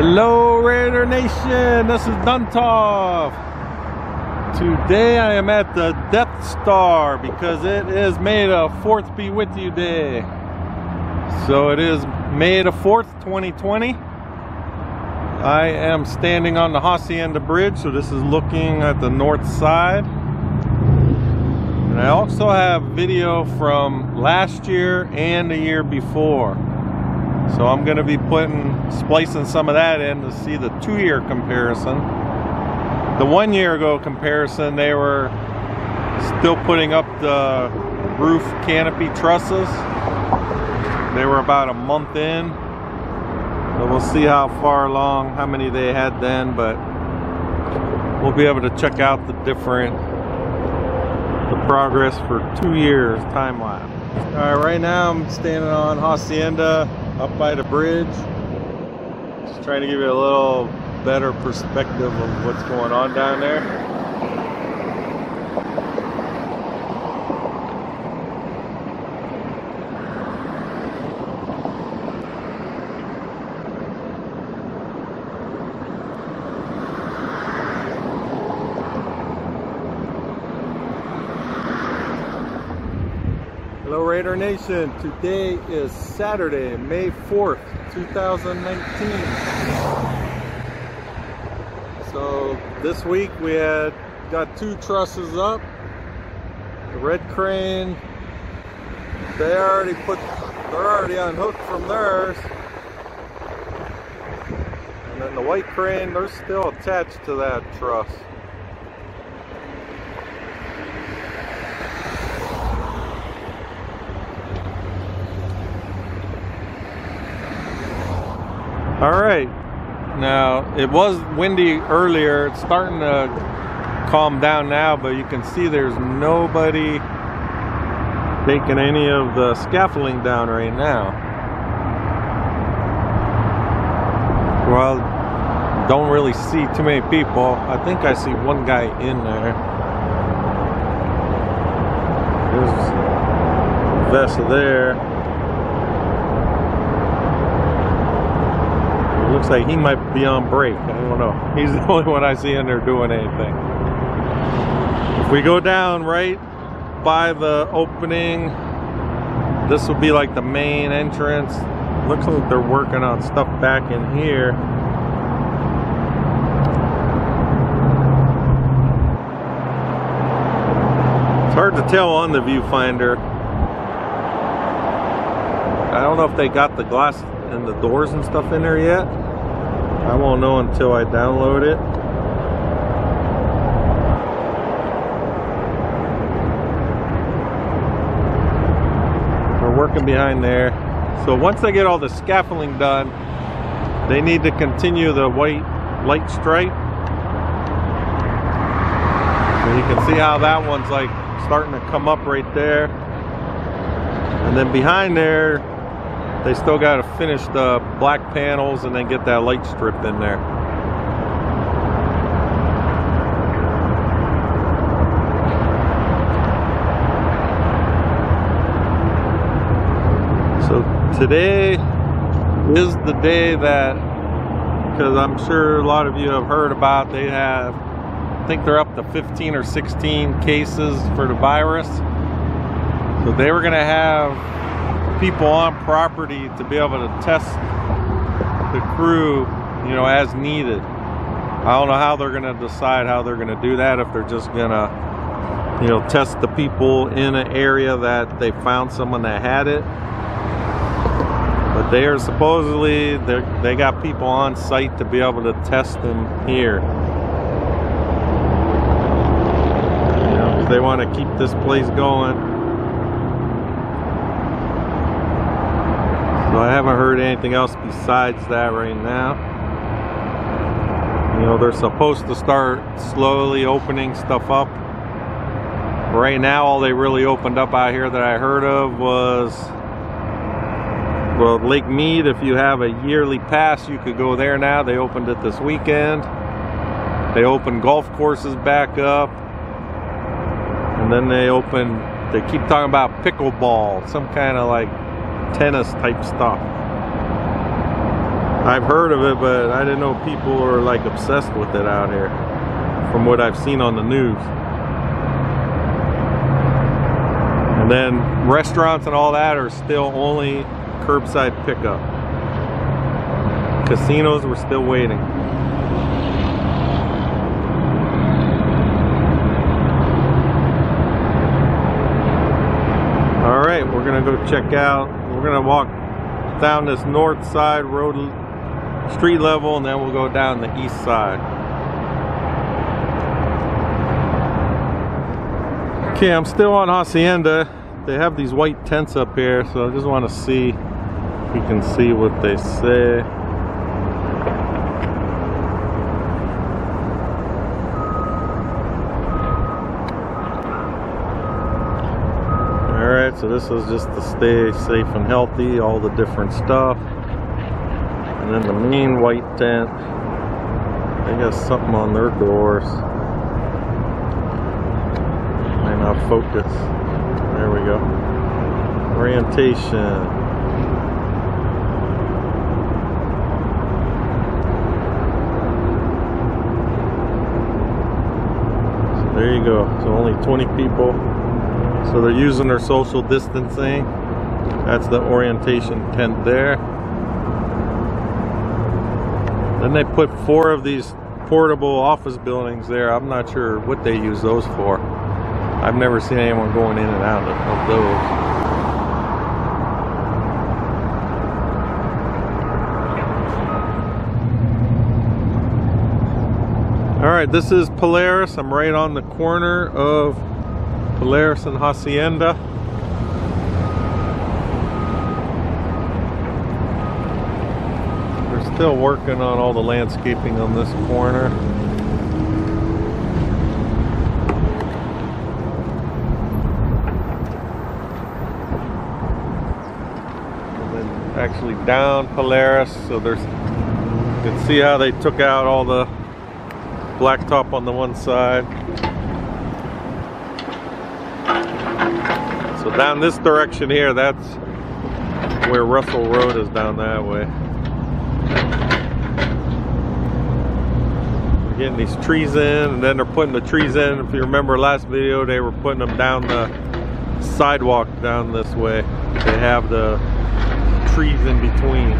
Hello Raider Nation, this is Duntov. Today I am at the Death Star because it is May the 4th be with you day. So it is May the 4th, 2020. I am standing on the Hacienda Bridge, so this is looking at the north side. And I also have video from last year and the year before. So I'm going to be splicing some of that in to see the 2-year comparison. The 1 year ago comparison, they were still putting up the roof canopy trusses. They were about a month in. So we'll see how far along, how many they had then, but we'll be able to check out the progress for 2 years time lapse. All right, right now I'm standing on Hacienda up by the bridge. Just trying to give you a little better perspective of what's going on down there. Hello Raider Nation, today is Saturday, May 4th, 2019. So this week we got 2 trusses up. The red crane, they're already unhooked from theirs. And then the white crane, they're still attached to that truss. All right, now it was windy earlier. It's starting to calm down now, but you can see there's nobody taking any of the scaffolding down right now. Well, don't really see too many people. I think I see one guy in there. There's a vessel there. Looks like he might be on break. I don't know. He's the only one I see in there doing anything. If we go down right by the opening, this will be like the main entrance. Looks like they're working on stuff back in here. It's hard to tell on the viewfinder. I don't know if they got the glass and the doors and stuff in there yet. I won't know until I download it. We're working behind there. So once they get all the scaffolding done, they need to continue the white light stripe. And you can see how that one's like starting to come up right there. And then behind there, they still got to finish the black panels and then get that light strip in there. So today is the day that, because I'm sure a lot of you have heard about, they have, I think they're up to 15 or 16 cases for the virus. So they were going to have people on property to be able to test the crew, you know, as needed. I don't know how they're going to decide how they're going to do that, if they're just going to, you know, test the people in an area that they found someone that had it. But they are supposedly, they got people on site to be able to test them here. You know, 'cause they want to keep this place going. So I haven't heard anything else besides that right now. You know, they're supposed to start slowly opening stuff up. Right now, all they really opened up out here that I heard of was, well, Lake Mead. If you have a yearly pass, you could go there now. They opened it this weekend. They opened golf courses back up. And then they keep talking about pickleball, some kind of like tennis type stuff. I've heard of it, but I didn't know people are like obsessed with it out here, from what I've seen on the news. And then restaurants and all that are still only curbside pickup. Casinos, we're still waiting. All right, we're gonna go check out. We're gonna walk down this north side road, street level, and then we'll go down the east side. Okay, I'm still on Hacienda. They have these white tents up here, so I just want to see if you can see what they say. Alright, so this is just to stay safe and healthy, all the different stuff. And then the main white tent, they got something on their doors. Might not focus. There we go. Orientation. So there you go. So only 20 people. So they're using their social distancing. That's the orientation tent there. Then they put 4 of these portable office buildings there. I'm not sure what they use those for. I've never seen anyone going in and out of those. Alright, this is Polaris. I'm right on the corner of Polaris and Hacienda. They're still working on all the landscaping on this corner. And then actually down Polaris, so there's, you can see how they took out all the blacktop on the one side. So down this direction here, that's where Russell Road is, down that way. We're getting these trees in, and then they're putting the trees in. If you remember last video, they were putting them down the sidewalk down this way. They have the trees in between.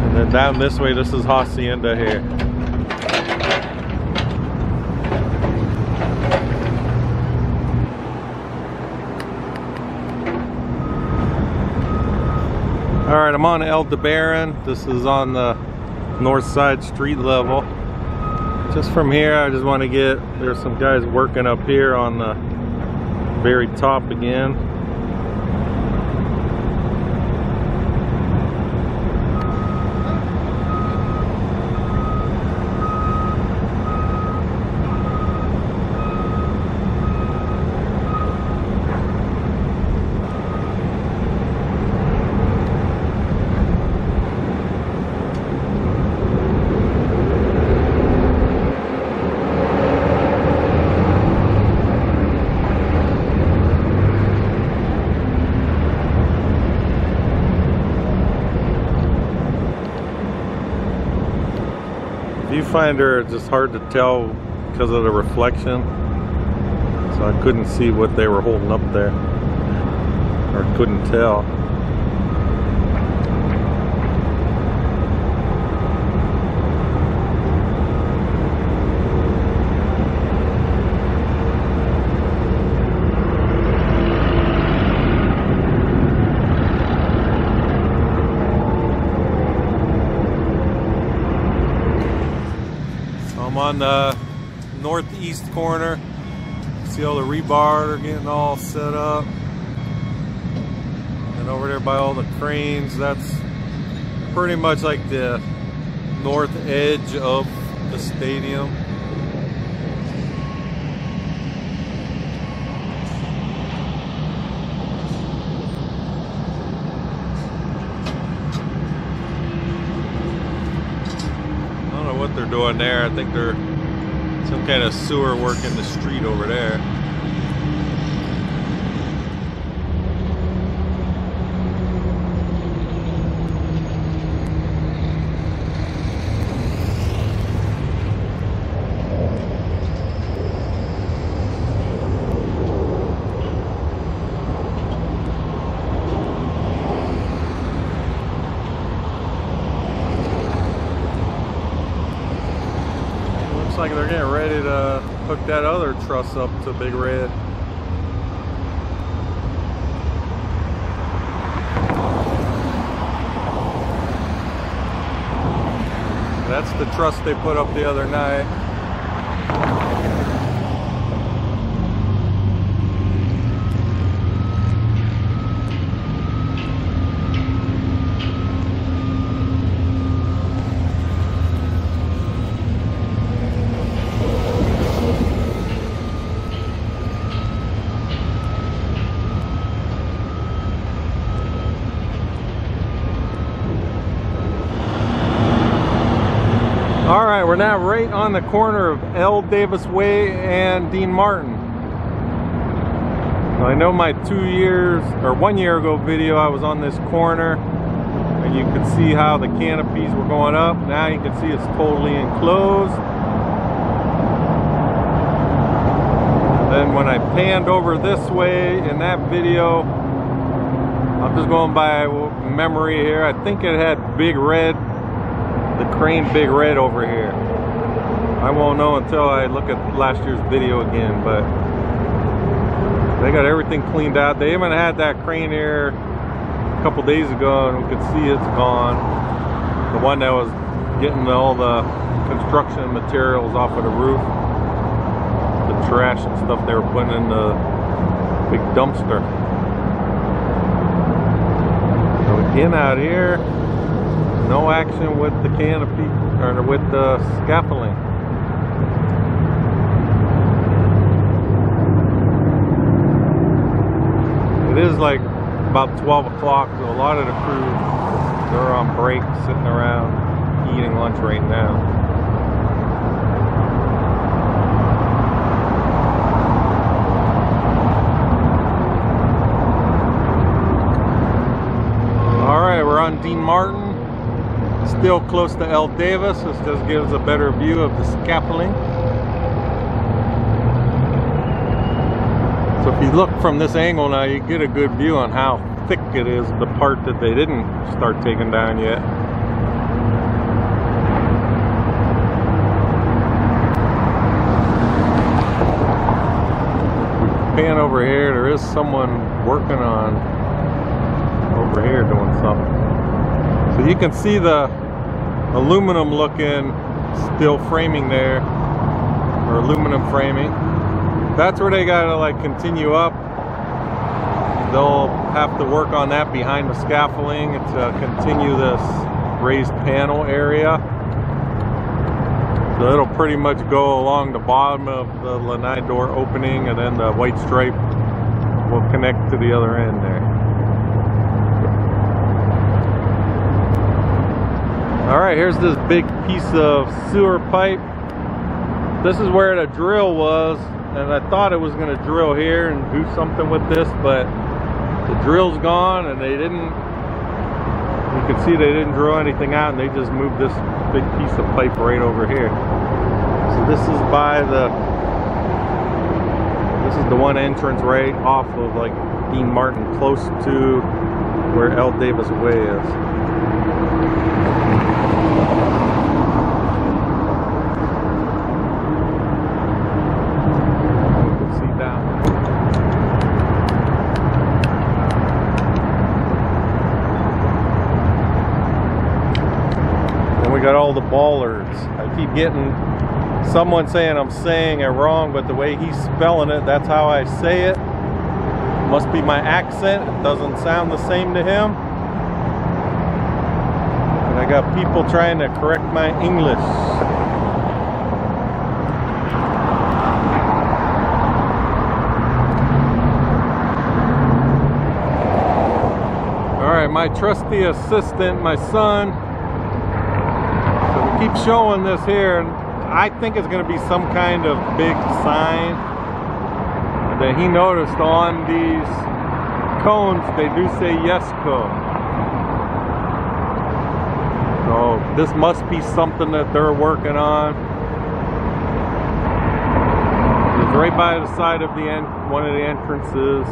And then down this way, this is Hacienda here. Alright, I'm on Aldebaran. This is on the north side street level. Just from here, I just want to get, there's some guys working up here on the very top again. Viewfinder, it's just hard to tell because of the reflection, so I couldn't see what they were holding up there, or couldn't tell. I'm on the northeast corner. See all the rebar are getting all set up. And over there by all the cranes, that's pretty much like the north edge of the stadium. What they're doing there. I think they're some kind of sewer work in the street over there. like they're getting ready to hook that other truss up to Big Red. That's the truss they put up the other night. Alright, we're now right on the corner of L. Davis Way and Dean Martin. I know my 1 year ago video, I was on this corner and you could see how the canopies were going up. Now you can see it's totally enclosed. Then when I panned over this way in that video, I'm just going by memory here, I think it had Big Red, the crane Big Red over here. I won't know until I look at last year's video again, but they got everything cleaned out. They even had that crane here a couple days ago and we could see it's gone. The one that was getting all the construction materials off of the roof, the trash and stuff they were putting in the big dumpster. So again out here, no action with the canopy or with the scaffolding. It is like about 12 o'clock, so a lot of the crew, they're on break, sitting around eating lunch right now. Alright, we're on Dean Martin. Still close to L. Davis. This just gives a better view of the scaffolding. So if you look from this angle now, you get a good view on how thick it is, the part that they didn't start taking down yet. Pan over here, there is someone working on over here doing something. So you can see the aluminum looking steel framing there, or aluminum framing. That's where they gotta like continue up. They'll have to work on that behind the scaffolding to continue this raised panel area. So it'll pretty much go along the bottom of the lanai door opening, and then the white stripe will connect to the other end there. Alright, here's this big piece of sewer pipe. This is where the drill was, and I thought it was going to drill here and do something with this, but the drill's gone and they didn't, you can see they didn't drill anything out, and they just moved this big piece of pipe right over here. So this is by this is the one entrance right off of like Dean Martin, close to where L. Davis Way is. We got all the bollards. I keep getting someone saying I'm saying it wrong, but the way he's spelling it, that's how I say it. Must be my accent. It doesn't sound the same to him. And I got people trying to correct my English. Alright, my trusty assistant, my son, keep showing this here, and I think it's going to be some kind of big sign that he noticed on these cones. They do say Yesco, so this must be something that they're working on. It's right by the side of the one of the entrances,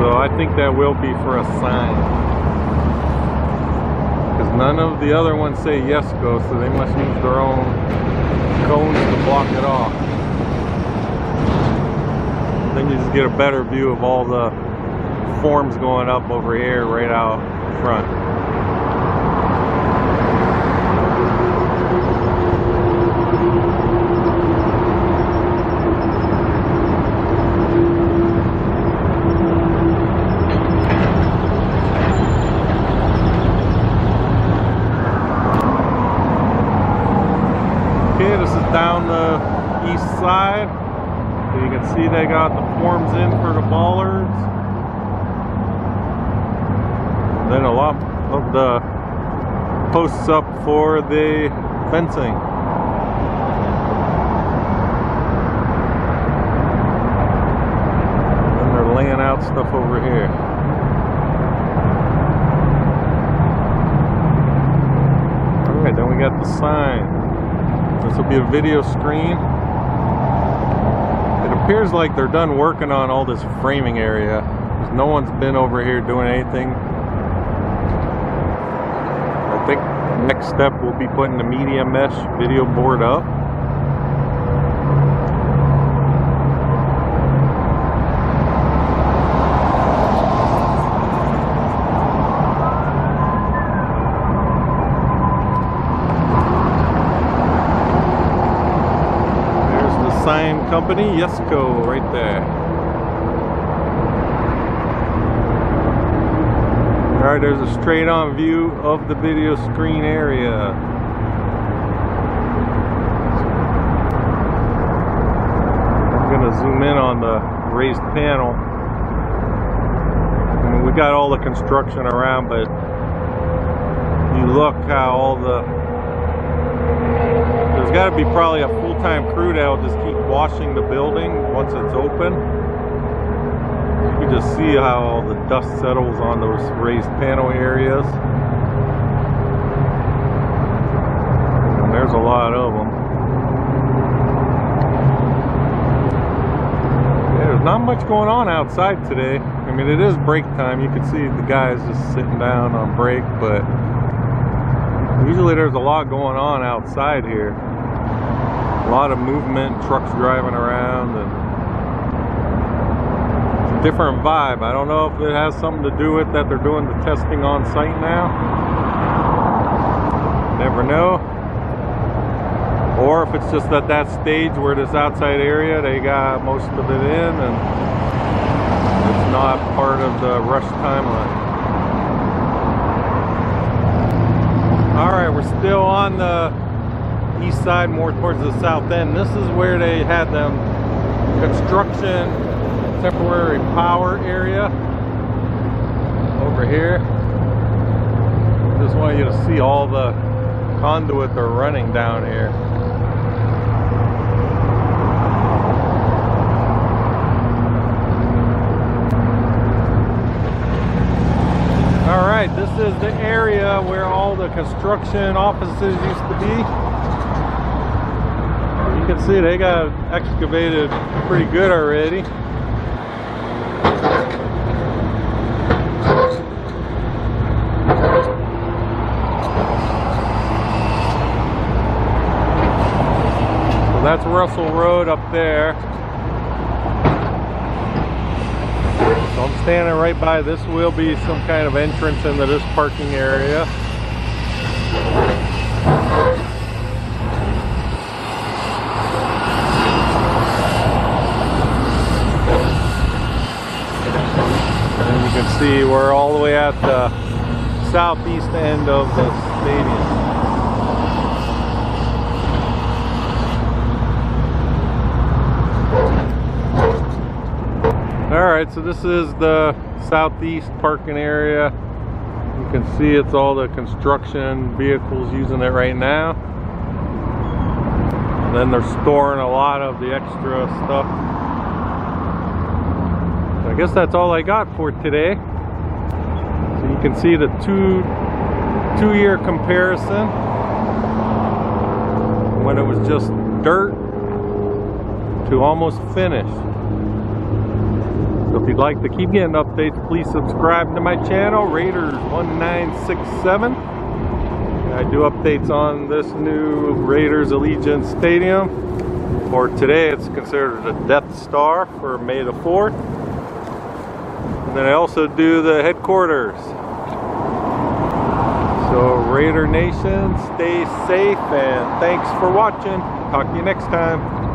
so I think that will be for a sign. none of the other ones say Yesco, so they must use their own cones to block it off. Then you just get a better view of all the forms going up over here right out front. Okay, this is down the east side. So you can see they got the forms in for the bollards. Then a lot of the posts up for the fencing. Then they're laying out stuff over here. Alright, then we got the sign. This will be a video screen. It appears like they're done working on all this framing area. No one's been over here doing anything. I think next step will be putting the media mesh video board up. Sign company, Yesco, right there. Alright, there's a straight on view of the video screen area. I'm gonna zoom in on the raised panel. I mean, we got all the construction around, but you look how all the there's got to be probably a full-time crew that'll just keep washing the building once it's open. You can just see how all the dust settles on those raised panel areas. And there's a lot of them. Yeah, there's not much going on outside today. I mean, it is break time. You can see the guys just sitting down on break, but usually there's a lot going on outside here. A lot of movement, trucks driving around, and it's a different vibe. I don't know if it has something to do with that they're doing the testing on site now. Never know. Or if it's just at that stage where this outside area, they got most of it in and it's not part of the rush timeline. Alright, we're still on the east side, more towards the south end. This is where they had them construction temporary power area over here. Just want you to see all the conduit they're running down here. Alright, this is the area where all the construction offices used to be. You can see they got excavated pretty good already. So that's Russell Road up there. So I'm standing right by, this will be some kind of entrance into this parking area. And you can see we're all the way at the southeast end of the stadium. Alright, so this is the southeast parking area. You can see it's all the construction vehicles using it right now. And then they're storing a lot of the extra stuff. So I guess that's all I got for today. So you can see the two-year comparison when it was just dirt to almost finished. So if you'd like to keep getting updates, please subscribe to my channel, Raiders1967. I do updates on this new Raiders Allegiant Stadium. For today, it's considered a Death Star for May the 4th. And then I also do the headquarters. So Raider Nation, stay safe and thanks for watching. Talk to you next time.